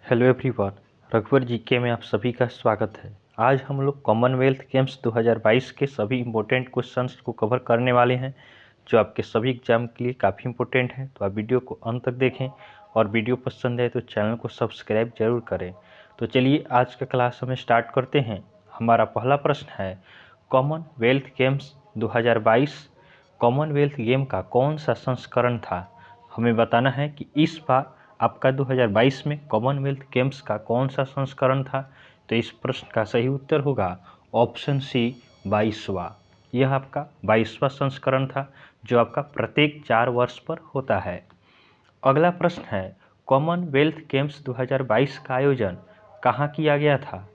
Hello everyone, रघुवर GK में आप सभी का स्वागत है। आज हम लोग कॉमनवेल्थ गेम्स 2022 के सभी इम्पोर्टेंट क्वेश्चंस को कवर करने वाले हैं, जो आपके सभी एग्जाम के लिए काफ़ी इम्पोर्टेंट है। तो आप वीडियो को अंत तक देखें और वीडियो पसंद है तो चैनल को सब्सक्राइब जरूर करें। तो चलिए आज का क्लास हमें स्टार्ट करते हैं। हमारा पहला प्रश्न है, कॉमनवेल्थ गेम्स 2022 कॉमनवेल्थ गेम का कौन सा संस्करण था। हमें बताना है कि इस बार आपका 2022 में कॉमनवेल्थ गेम्स का कौन सा संस्करण था। तो इस प्रश्न का सही उत्तर होगा ऑप्शन सी 22वां। यह आपका 22वां संस्करण था, जो आपका प्रत्येक 4 वर्ष पर होता है। अगला प्रश्न है, कॉमनवेल्थ गेम्स 2022 का आयोजन कहाँ किया गया था।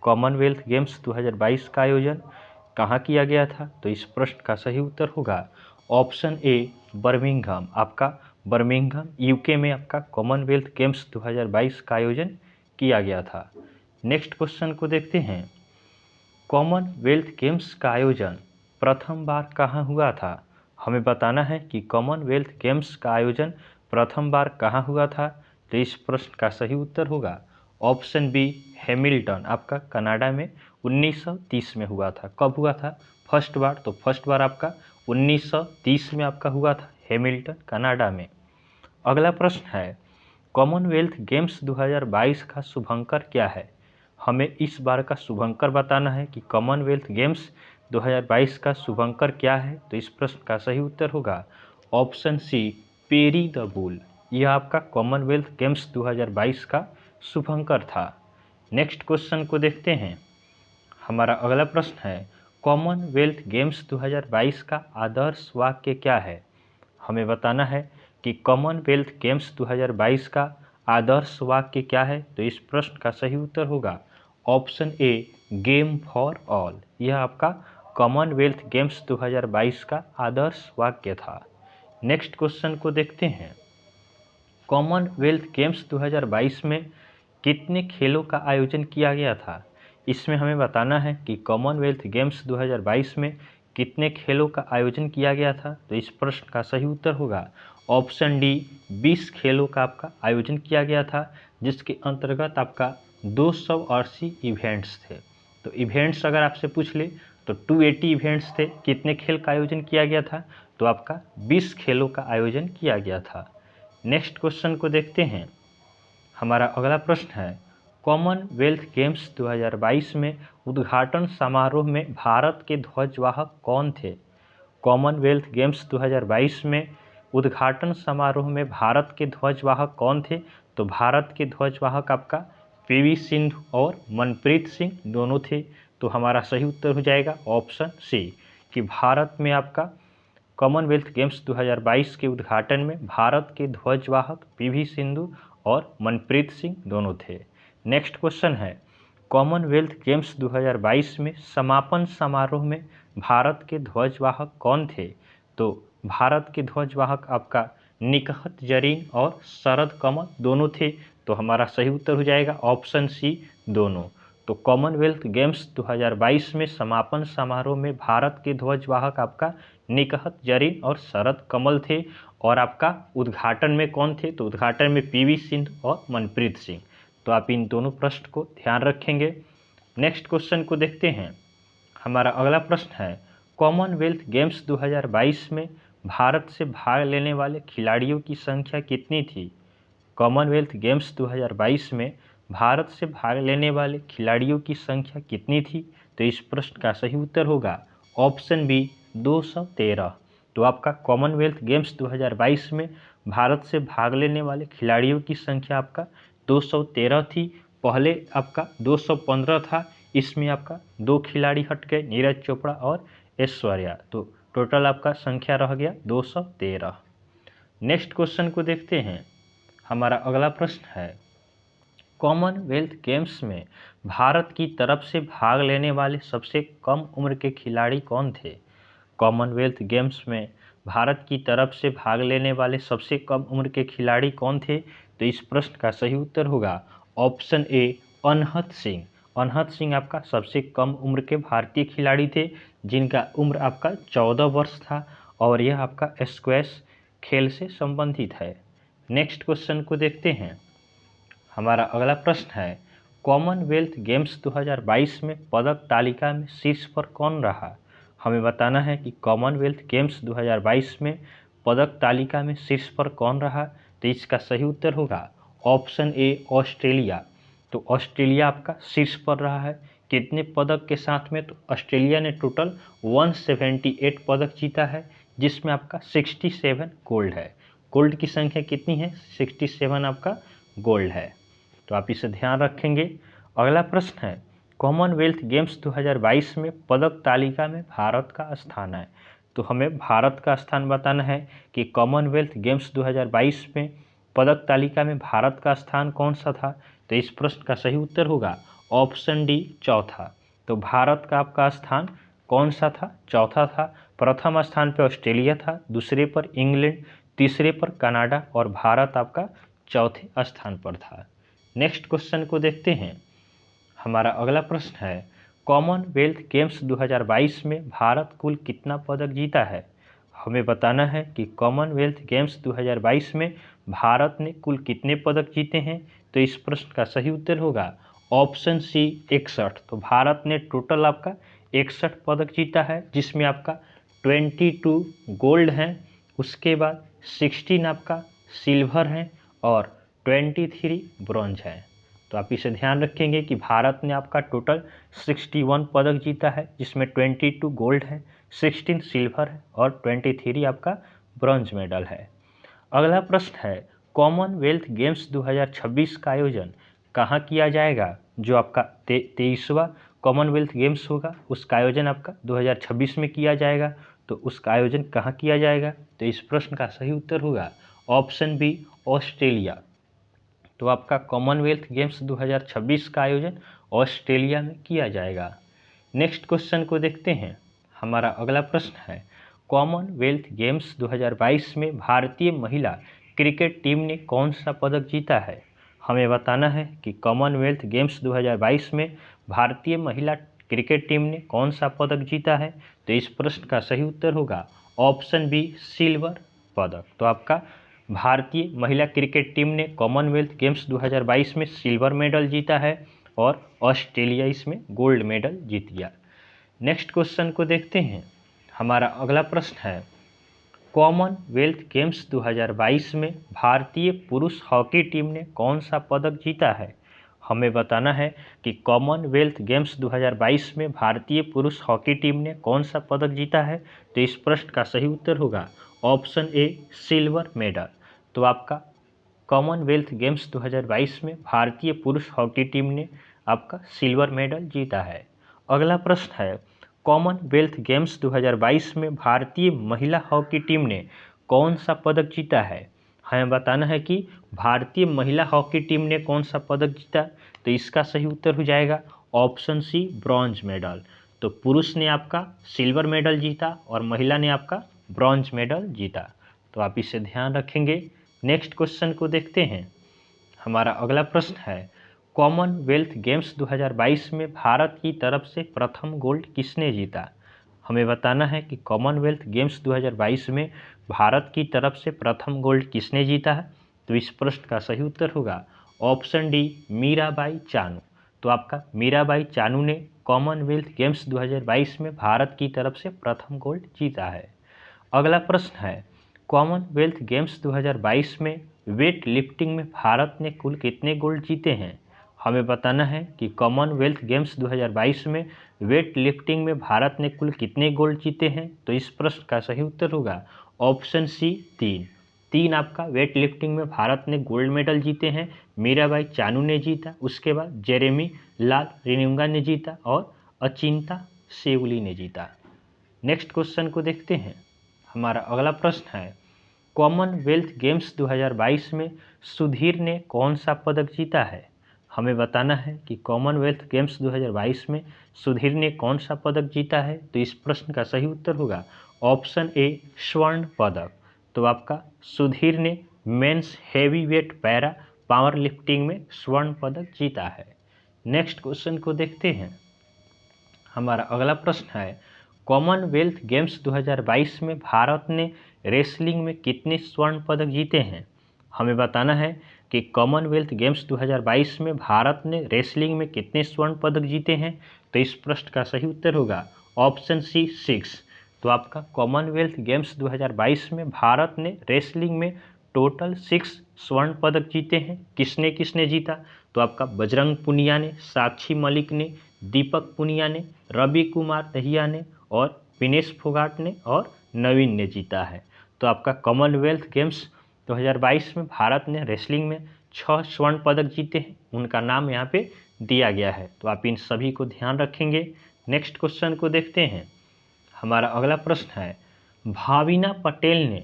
कॉमनवेल्थ गेम्स 2022 का आयोजन कहाँ किया गया था। तो इस प्रश्न का सही उत्तर होगा ऑप्शन ए बर्मिंघम। आपका बर्मिंघम यूके में आपका कॉमनवेल्थ गेम्स 2022 का आयोजन किया गया था। नेक्स्ट क्वेश्चन को देखते हैं, कॉमनवेल्थ गेम्स का आयोजन प्रथम बार कहाँ हुआ था। हमें बताना है कि कॉमनवेल्थ गेम्स का आयोजन प्रथम बार कहाँ हुआ था। तो इस प्रश्न का सही उत्तर होगा ऑप्शन बी हैमिल्टन। आपका कनाडा में 1930 में हुआ था। कब हुआ था फर्स्ट बार। तो फर्स्ट बार आपका 1930 में आपका हुआ था हैमिल्टन कनाडा में। अगला प्रश्न है, कॉमनवेल्थ गेम्स 2022 का शुभंकर क्या है। हमें इस बार का शुभंकर बताना है कि कॉमनवेल्थ गेम्स 2022 का शुभंकर क्या है। तो इस प्रश्न का सही उत्तर होगा option C Perry the bull. यह आपका कॉमनवेल्थ गेम्स 2022 का शुभंकर था। नेक्स्ट क्वेश्चन को देखते हैं। हमारा अगला प्रश्न है, कॉमनवेल्थ गेम्स 2022 का आदर्श वाक्य क्या है। हमें बताना है कि कॉमनवेल्थ गेम्स 2022 का आदर्श वाक्य क्या है। तो इस प्रश्न का सही उत्तर होगा option A game for all. यह आपका कॉमनवेल्थ गेम्स 2022 का आदर्श वाक्य था। नेक्स्ट क्वेश्चन को देखते हैं, कॉमनवेल्थ गेम्स 2022 में कितने खेलों का आयोजन किया गया था। इसमें हमें बताना है कि कॉमनवेल्थ गेम्स 2022 में कितने खेलों का आयोजन किया गया था। तो इस प्रश्न का सही उत्तर होगा ऑप्शन डी 20 खेलों का आपका आयोजन किया गया था, जिसके अंतर्गत आपका 280 इवेंट्स थे। तो इवेंट्स अगर आपसे पूछ ले तो 280 इवेंट्स थे। कितने खेल का आयोजन किया गया था। तो आपका 20 खेलों का आयोजन किया गया था। नेक्स्ट क्वेश्चन को देखते हैं। हमारा अगला प्रश्न है, कॉमनवेल्थ गेम्स 2022 में उद्घाटन समारोह में भारत के ध्वजवाहक कौन थे। कॉमनवेल्थ गेम्स 2022 में उद्घाटन समारोह में भारत के ध्वजवाहक कौन थे। तो भारत के ध्वजवाहक आपका पीवी सिंधु और मनप्रीत सिंह दोनों थे। तो हमारा सही उत्तर हो जाएगा ऑप्शन सी कि भारत में आपका कॉमनवेल्थ गेम्स 2022 के उद्घाटन में भारत के ध्वजवाहक पीवी सिंधु और मनप्रीत सिंह दोनों थे। नेक्स्ट क्वेश्चन है, कॉमनवेल्थ गेम्स 2022 में समापन समारोह में भारत के ध्वजवाहक कौन थे। तो भारत के ध्वजवाहक आपका निकहत जरीन और शरद कमल दोनों थे। तो हमारा सही उत्तर हो जाएगा ऑप्शन सी दोनों। तो कॉमनवेल्थ गेम्स 2022 में समापन समारोह में भारत के ध्वजवाहक आपका निकहत जरीन और शरद कमल थे। और आपका उद्घाटन में कौन थे। तो उद्घाटन में पीवी सिंधु और मनप्रीत सिंह। तो आप इन दोनों प्रश्न को ध्यान रखेंगे। नेक्स्ट क्वेश्चन को देखते हैं। हमारा अगला प्रश्न है, कॉमनवेल्थ गेम्स 2022 में भारत से भाग लेने वाले खिलाड़ियों की संख्या कितनी थी। कॉमनवेल्थ गेम्स 2022 में भारत से भाग लेने वाले खिलाड़ियों की संख्या कितनी थी। तो इस प्रश्न का सही उत्तर होगा ऑप्शन बी 213। तो आपका कॉमनवेल्थ गेम्स 2022 में भारत से भाग लेने वाले खिलाड़ियों की संख्या आपका 213 थी। पहले आपका 215 था। इसमें आपका 2 खिलाड़ी हट गए, नीरज चोपड़ा और ऐश्वर्या। तो टोटल आपका संख्या रह गया 213। नेक्स्ट क्वेश्चन को देखते हैं। हमारा अगला प्रश्न है, कॉमनवेल्थ गेम्स में भारत की तरफ से भाग लेने वाले सबसे कम उम्र के खिलाड़ी कौन थे। कॉमनवेल्थ गेम्स में भारत की तरफ से भाग लेने वाले सबसे कम उम्र के खिलाड़ी कौन थे। तो इस प्रश्न का सही उत्तर होगा ऑप्शन ए अनहत सिंह। अनहत सिंह आपका सबसे कम उम्र के भारतीय खिलाड़ी थे, जिनका उम्र आपका 14 वर्ष था और यह आपका स्क्वैश खेल से संबंधित है। नेक्स्ट क्वेश्चन को देखते हैं। हमारा अगला प्रश्न है, कॉमनवेल्थ गेम्स 2022 में पदक तालिका में शीर्ष पर कौन रहा? हमें बताना है कि कॉमनवेल्थ गेम्स 2022 में पदक तालिका में शीर्ष पर कौन रहा। तो इसका सही उत्तर होगा ऑप्शन ए ऑस्ट्रेलिया। तो ऑस्ट्रेलिया आपका शीर्ष पर रहा है। कितने पदक के साथ में? तो ऑस्ट्रेलिया ने टोटल 178 पदक जीता है, जिसमें आपका 67 गोल्ड है। गोल्ड की संख्या कितनी है? 67 आपका गोल्ड है। तो आप इसे ध्यान रखेंगे। अगला प्रश्न है, कॉमनवेल्थ गेम्स 2022 में पदक तालिका में भारत का स्थान है। तो हमें भारत का स्थान बताना है कि कॉमनवेल्थ गेम्स 2022 में पदक तालिका में भारत का स्थान कौन सा था। तो इस प्रश्न का सही उत्तर होगा ऑप्शन डी चौथा। तो भारत का आपका स्थान कौन सा था? चौथा था। प्रथम स्थान पर ऑस्ट्रेलिया था, दूसरे पर इंग्लैंड, तीसरे पर कनाडा और भारत आपका चौथे स्थान पर था। नेक्स्ट क्वेश्चन को देखते हैं। हमारा अगला प्रश्न है, कॉमनवेल्थ गेम्स 2022 में भारत कुल कितना पदक जीता है? हमें बताना है कि कॉमनवेल्थ गेम्स 2022 में भारत ने कुल कितने पदक जीते हैं। तो इस प्रश्न का सही उत्तर होगा ऑप्शन सी 61। तो भारत ने टोटल आपका 61 पदक जीता है, जिसमें आपका 22 गोल्ड हैं, उसके बाद 16 आपका सिल्वर हैं और 23 ब्रॉन्ज है। तो आप इसे ध्यान रखेंगे कि भारत ने आपका टोटल 61 पदक जीता है, जिसमें 22 गोल्ड है, 16 सिल्वर है और 23 आपका ब्रॉन्ज मेडल है। अगला प्रश्न है, कॉमनवेल्थ गेम्स 2026 का आयोजन कहाँ किया जाएगा? जो आपका 23वां कॉमनवेल्थ गेम्स होगा, उसका आयोजन आपका 2026 में किया जाएगा। तो उसका आयोजन कहाँ किया जाएगा? तो इस प्रश्न का सही उत्तर होगा ऑप्शन बी ऑस्ट्रेलिया। तो आपका कॉमनवेल्थ गेम्स 2026 का आयोजन ऑस्ट्रेलिया में किया जाएगा। नेक्स्ट क्वेश्चन को देखते हैं। हमारा अगला प्रश्न है, कॉमनवेल्थ गेम्स 2022 में भारतीय महिला क्रिकेट टीम ने कौन सा पदक जीता है? हमें बताना है कि कॉमनवेल्थ गेम्स 2022 में भारतीय महिला क्रिकेट टीम ने कौन सा पदक जीता है। तो इस प्रश्न का सही उत्तर होगा ऑप्शन बी सिल्वर पदक। तो आपका भारतीय महिला क्रिकेट टीम ने कॉमनवेल्थ गेम्स 2022 में सिल्वर मेडल जीता है और ऑस्ट्रेलिया इसमें गोल्ड मेडल जीत गया। नेक्स्ट क्वेश्चन को देखते हैं। हमारा अगला प्रश्न है, कॉमनवेल्थ गेम्स 2022 में भारतीय पुरुष हॉकी टीम ने कौन सा पदक जीता है? हमें बताना है कि कॉमनवेल्थ गेम्स 2022 में भारतीय पुरुष हॉकी टीम ने कौन सा पदक जीता है। तो इस प्रश्न का सही उत्तर होगा ऑप्शन ए सिल्वर मेडल। तो आपका कॉमनवेल्थ गेम्स 2022 में भारतीय पुरुष हॉकी टीम ने आपका सिल्वर मेडल जीता है। अगला प्रश्न है, कॉमनवेल्थ गेम्स 2022 में भारतीय महिला हॉकी टीम ने कौन सा पदक जीता है? हमें बताना है कि भारतीय महिला हॉकी टीम ने कौन सा पदक जीता। तो इसका सही उत्तर हो जाएगा ऑप्शन सी ब्रॉन्ज मेडल। तो पुरुष ने आपका सिल्वर मेडल जीता और महिला ने आपका ब्रॉन्ज मेडल जीता। तो आप इसे ध्यान रखेंगे। नेक्स्ट क्वेश्चन को देखते हैं। हमारा अगला प्रश्न है, कॉमनवेल्थ गेम्स 2022 में भारत की तरफ से प्रथम गोल्ड किसने जीता? हमें बताना है कि कॉमनवेल्थ गेम्स 2022 में भारत की तरफ से प्रथम गोल्ड किसने जीता है। तो इस प्रश्न का सही उत्तर होगा ऑप्शन डी मीराबाई चानू। तो आपका मीराबाई चानू ने कॉमनवेल्थ गेम्स 2022 में भारत की तरफ से प्रथम गोल्ड जीता है। अगला प्रश्न है, कॉमनवेल्थ गेम्स 2022 में वेट लिफ्टिंग में भारत ने कुल कितने गोल्ड जीते हैं? हमें बताना है कि कॉमनवेल्थ गेम्स 2022 में वेट लिफ्टिंग में भारत ने कुल कितने गोल्ड जीते हैं। तो इस प्रश्न का सही उत्तर होगा ऑप्शन सी 3। आपका वेट लिफ्टिंग में भारत ने गोल्ड मेडल जीते हैं। मीराबाई चानू ने जीता, उसके बाद जेरेमी लाल रिनुंगा ने जीता और अचिंता सेवली ने जीता। नेक्स्ट क्वेश्चन को देखते हैं। हमारा अगला प्रश्न है, कॉमनवेल्थ गेम्स 2022 में सुधीर ने कौन सा पदक जीता है? हमें बताना है कि कॉमनवेल्थ गेम्स 2022 में सुधीर ने कौन सा पदक जीता है। तो इस प्रश्न का सही उत्तर होगा ऑप्शन ए स्वर्ण पदक। तो आपका सुधीर ने men's heavyweight para powerlifting में स्वर्ण पदक जीता है। नेक्स्ट क्वेश्चन को देखते हैं। हमारा अगला प्रश्न है, कॉमनवेल्थ गेम्स 2022 में भारत ने रेसलिंग में कितने स्वर्ण पदक जीते हैं? हमें बताना है कि कॉमनवेल्थ गेम्स 2022 में भारत ने रेसलिंग में कितने स्वर्ण पदक जीते हैं? तो इस प्रश्न का सही उत्तर होगा ऑप्शन सी 6। तो आपका कॉमनवेल्थ गेम्स 2022 में भारत ने रेसलिंग में टोटल 6 स्वर्ण पदक जीते हैं। किसने किसने जीता? तो आपका बजरंग पुनिया ने, साक्षी मलिक ने, दीपक पुनिया ने, रवि कुमार दहिया ने और विनेश फोगाट ने और नवीन ने जीता है। तो आपका कॉमनवेल्थ गेम्स 2022 में भारत ने रेसलिंग में 6 स्वर्ण पदक जीते हैं, उनका नाम यहाँ पे दिया गया है। तो आप इन सभी को ध्यान रखेंगे। नेक्स्ट क्वेश्चन को देखते हैं। हमारा अगला प्रश्न है, भाविना पटेल ने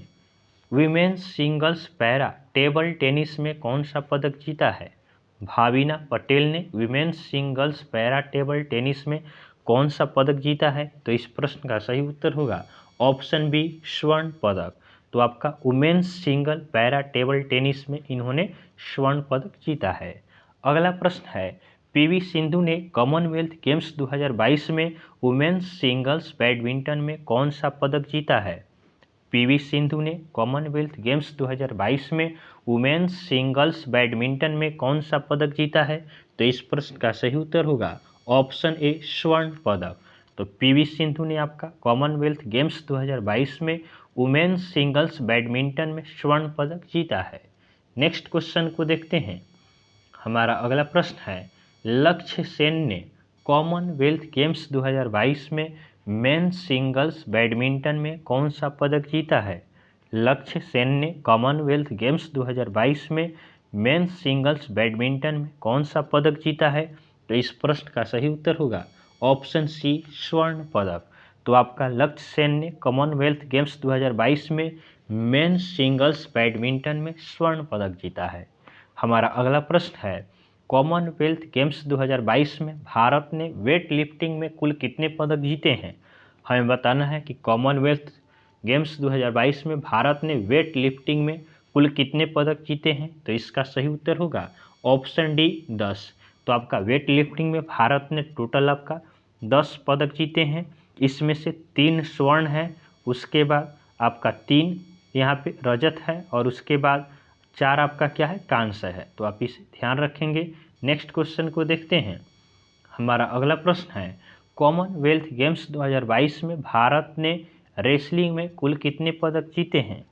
women's singles para table tennis में कौन सा पदक जीता है? भाविना पटेल ने women's singles para table tennis में कौन सा पदक जीता है? तो इस प्रश्न का सही उत्तर होगा ऑप्शन बी स्वर्ण पदक। तो आपका women's single para table tennis में इन्होंने स्वर्ण पदक जीता है। अगला प्रश्न है, पीवी सिंधु ने कॉमनवेल्थ गेम्स 2022 में वुमेन्स सिंगल्स बैडमिंटन में कौन सा पदक जीता है? पीवी सिंधु ने कॉमनवेल्थ गेम्स 2022 में वुमेन्स सिंगल्स बैडमिंटन में कौन सा पदक जीता है? तो इस प्रश्न का सही उत्तर होगा ऑप्शन ए स्वर्ण पदक। तो पीवी सिंधु ने आपका कॉमनवेल्थ गेम्स 2022 में वुमेन्स सिंगल्स बैडमिंटन में स्वर्ण पदक जीता है। नेक्स्ट क्वेश्चन को देखते हैं। हमारा अगला प्रश्न है, लक्ष्य सेन ने कॉमनवेल्थ गेम्स 2022 में मेंस सिंगल्स बैडमिंटन में कौन सा पदक जीता है? लक्ष्य सेन ने कॉमनवेल्थ गेम्स 2022 में मेंस सिंगल्स बैडमिंटन में कौन सा पदक जीता है? तो इस प्रश्न का सही उत्तर होगा ऑप्शन सी स्वर्ण पदक। तो आपका लक्ष्य सेन ने कॉमनवेल्थ गेम्स 2022 में मेंस सिंगल्स बैडमिंटन में स्वर्ण पदक जीता है। हमारा अगला प्रश्न है, कॉमनवेल्थ गेम्स 2022 में भारत ने वेट लिफ्टिंग में कुल कितने पदक जीते हैं? हमें बताना है कि कॉमनवेल्थ गेम्स 2022 में भारत ने वेट लिफ्टिंग में कुल कितने पदक जीते हैं? तो इसका सही उत्तर होगा ऑप्शन डी 10। तो आपका वेट लिफ्टिंग में भारत ने टोटल आपका 10 पदक जीते हैं, इसमें से 3 स्वर्ण है, उसके बाद आपका 3 यहाँ पे रजत है और उसके बाद 4 आपका क्या है, कांस्य है। तो आप इसे ध्यान रखेंगे। नेक्स्ट क्वेश्चन को देखते हैं। हमारा अगला प्रश्न है, कॉमनवेल्थ गेम्स 2022 में भारत ने रेसलिंग में कुल कितने पदक जीते हैं?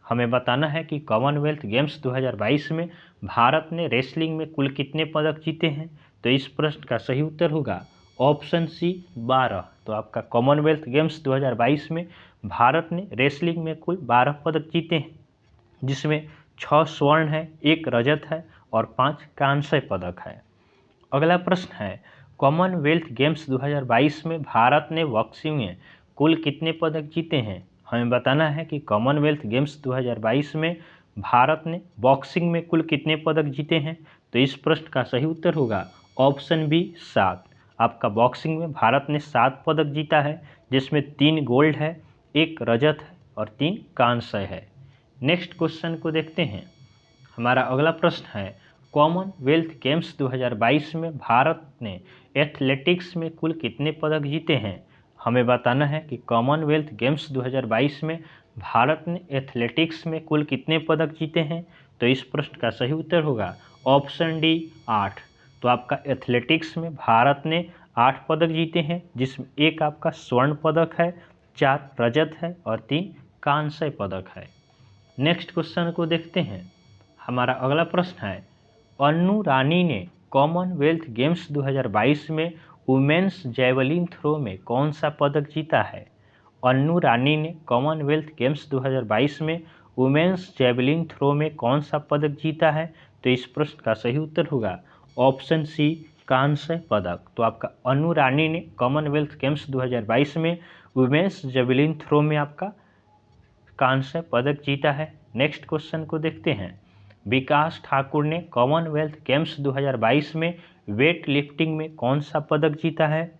हमें बताना है कि कॉमनवेल्थ गेम्स 2022 में भारत ने रेसलिंग में कुल कितने पदक जीते हैं? तो इस प्रश्न का सही उत्तर होगा ऑप्शन सी 12। तो आपका कॉमनवेल्थ गेम्स 2022 में भारत ने रेसलिंग में कुल 12 पदक जीते हैं, जिसमें 6 स्वर्ण है, 1 रजत है और 5 कांस्य पदक है। अगला प्रश्न है, कॉमनवेल्थ गेम्स 2022 में भारत ने बॉक्सिंग में कुल कितने पदक जीते हैं? हमें बताना है कि कॉमनवेल्थ गेम्स 2022 में भारत ने बॉक्सिंग में कुल कितने पदक जीते हैं? तो इस प्रश्न का सही उत्तर होगा ऑप्शन बी 7। आपका बॉक्सिंग में भारत ने 7 पदक जीता है, जिसमें 3 गोल्ड है, 1 रजत है और 3 कांस्य है। नेक्स्ट क्वेश्चन को देखते हैं। हमारा अगला प्रश्न है, कॉमनवेल्थ गेम्स 2022 में भारत ने एथलेटिक्स में कुल कितने पदक जीते हैं? हमें बताना है कि कॉमनवेल्थ गेम्स 2022 में भारत ने एथलेटिक्स में कुल कितने पदक जीते हैं? तो इस प्रश्न का सही उत्तर होगा ऑप्शन डी 8। तो आपका एथलेटिक्स में भारत ने 8 पदक जीते हैं, जिसमें 1 आपका स्वर्ण पदक है, 4 रजत है और 3 कांस्य पदक है। नेक्स्ट क्वेश्चन को देखते हैं। हमारा अगला प्रश्न है, अन्नू रानी ने कॉमनवेल्थ गेम्स 2022 में वुमेन्स जैवलिन थ्रो में कौन सा पदक जीता है? अन्नू रानी ने कॉमनवेल्थ गेम्स 2022 में वुमेन्स जैवलिन थ्रो में कौन सा पदक जीता है? तो इस प्रश्न का सही उत्तर होगा ऑप्शन सी कांस्य पदक। तो आपका अन्नू रानी ने कॉमनवेल्थ गेम्स 2022 में वुमेन्स जैवलिन थ्रो में आपका कांस्य पदक जीता है। नेक्स्ट क्वेश्चन को देखते हैं। विकास ठाकुर ने कॉमनवेल्थ गेम्स 2022 में वेट लिफ्टिंग में कौन सा पदक जीता है?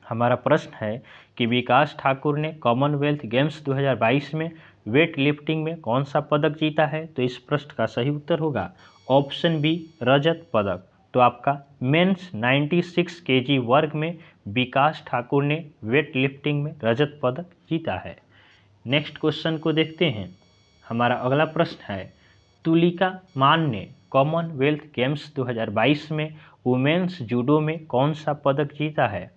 हमारा प्रश्न है कि विकास ठाकुर ने कॉमनवेल्थ गेम्स 2022 में वेट लिफ्टिंग में कौन सा पदक जीता है? तो इस प्रश्न का सही उत्तर होगा ऑप्शन बी रजत पदक। तो आपका मेंस 96 केजी वर्ग में विकास ठाकुर ने वेट लिफ्टिंग में रजत पदक जीता है। नेक्स्ट क्वेश्चन को देखते हैं। हमारा अगला प्रश्न है, तुलिका मान ने कॉमनवेल्थ गेम्स 2022 में वुमेन्स जूडो में कौन सा पदक जीता है?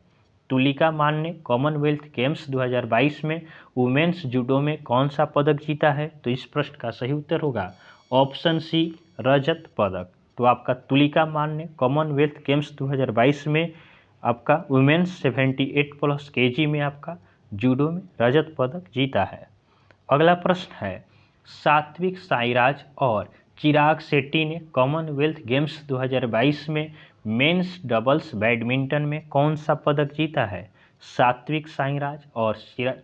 तुलिका मान ने कॉमनवेल्थ गेम्स 2022 में वुमेन्स जूडो में कौन सा पदक जीता है? तो इस प्रश्न का सही उत्तर होगा ऑप्शन सी, रजत पदक। तो आपका तुलिका मान ने कॉमनवेल्थ गेम्स 2022 में आपका वुमेन्स 78+ केजी में आपका जूडो में रजत पदक जीता है। अगला प्रश्न है, सात्विक साईराज और चिराग शेट्टी ने कॉमनवेल्थ गेम्स 2022 में मेंस डबल्स बैडमिंटन में कौन सा पदक जीता है? सात्विक साईराज और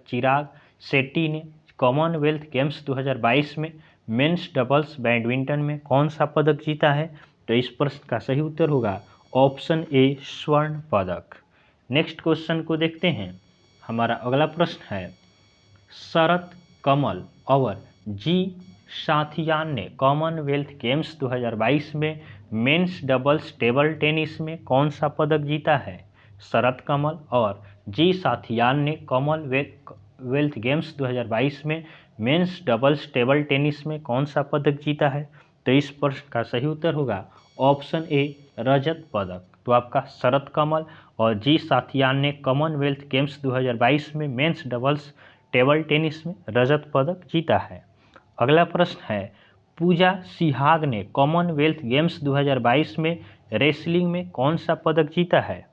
चिराग शेट्टी ने कॉमनवेल्थ गेम्स 2022 में मेंस डबल्स बैडमिंटन में कौन सा पदक जीता है? तो इस प्रश्न का सही उत्तर होगा ऑप्शन ए, स्वर्ण पदक। नेक्स्ट क्वेश्चन को देखते हैं। हमारा अगला प्रश्न है, शरत कमल और जी साथियान ने कॉमनवेल्थ गेम्स 2022 में मेंस डबल्स टेबल टेनिस में कौन सा पदक जीता है? शरत कमल और जी साथियान ने कॉमनवेल्थ गेम्स 2022 में मेंस डबल्स टेबल टेनिस में कौन सा पदक जीता है? तो इस प्रश्न का सही उत्तर होगा ऑप्शन ए, रजत पदक। तो आपका शरत कमल और जी साथियान ने कॉमनवेल्थ गेम्स 2022 में मेंस डबल्स टेबल टेनिस में रजत पदक जीता है। अगला प्रश्न है, पूजा सिहाग ने कॉमनवेल्थ गेम्स 2022 में रेसलिंग में कौन सा पदक जीता है?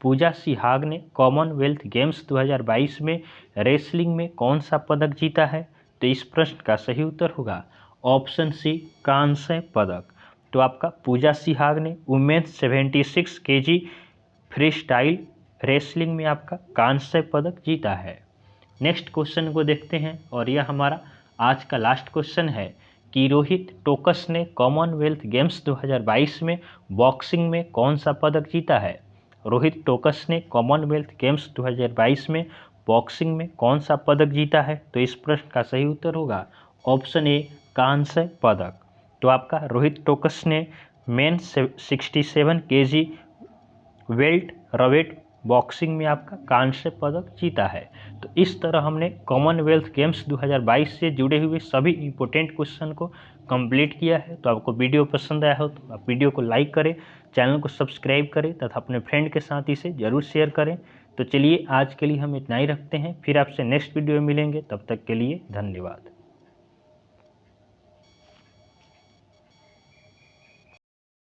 पूजा सिहाग ने कॉमनवेल्थ गेम्स 2022 में रेसलिंग में कौन सा पदक जीता है? तो इस प्रश्न का सही उत्तर होगा ऑप्शन सी, कांस्य पदक। तो आपका पूजा सिहाग ने women's 76 KG freestyle wrestling में आपका कांस्य पदक जीता है। नेक्स्ट क्वेश्चन को देखते हैं और यह हमारा आज का लास्ट क्वेश्चन है कि रोहित टोकस ने कॉमनवेल्थ गेम्स 2022 में बॉक्सिंग में कौन सा पदक जीता है? रोहित टोकस ने कॉमनवेल्थ गेम्स 2022 में बॉक्सिंग में कौन सा पदक जीता है? तो इस प्रश्न का सही उत्तर होगा ऑप्शन ए, कांस्य पदक। तो आपका रोहित टोकस ने मेन 67 केजी वेल्ट रवेट बॉक्सिंग में आपका कांस्य पदक जीता है। तो इस तरह हमने कॉमनवेल्थ गेम्स 2022 से जुड़े हुए सभी इंपॉर्टेंट क्वेश्चन को कंप्लीट किया है। तो आपको वीडियो पसंद आया हो तो आप वीडियो को लाइक करें, चैनल को सब्सक्राइब करें तथा अपने फ्रेंड के साथ इसे ज़रूर शेयर करें। तो चलिए आज के लिए हम इतना ही रखते हैं, फिर आपसे नेक्स्ट वीडियो में मिलेंगे, तब तक के लिए धन्यवाद।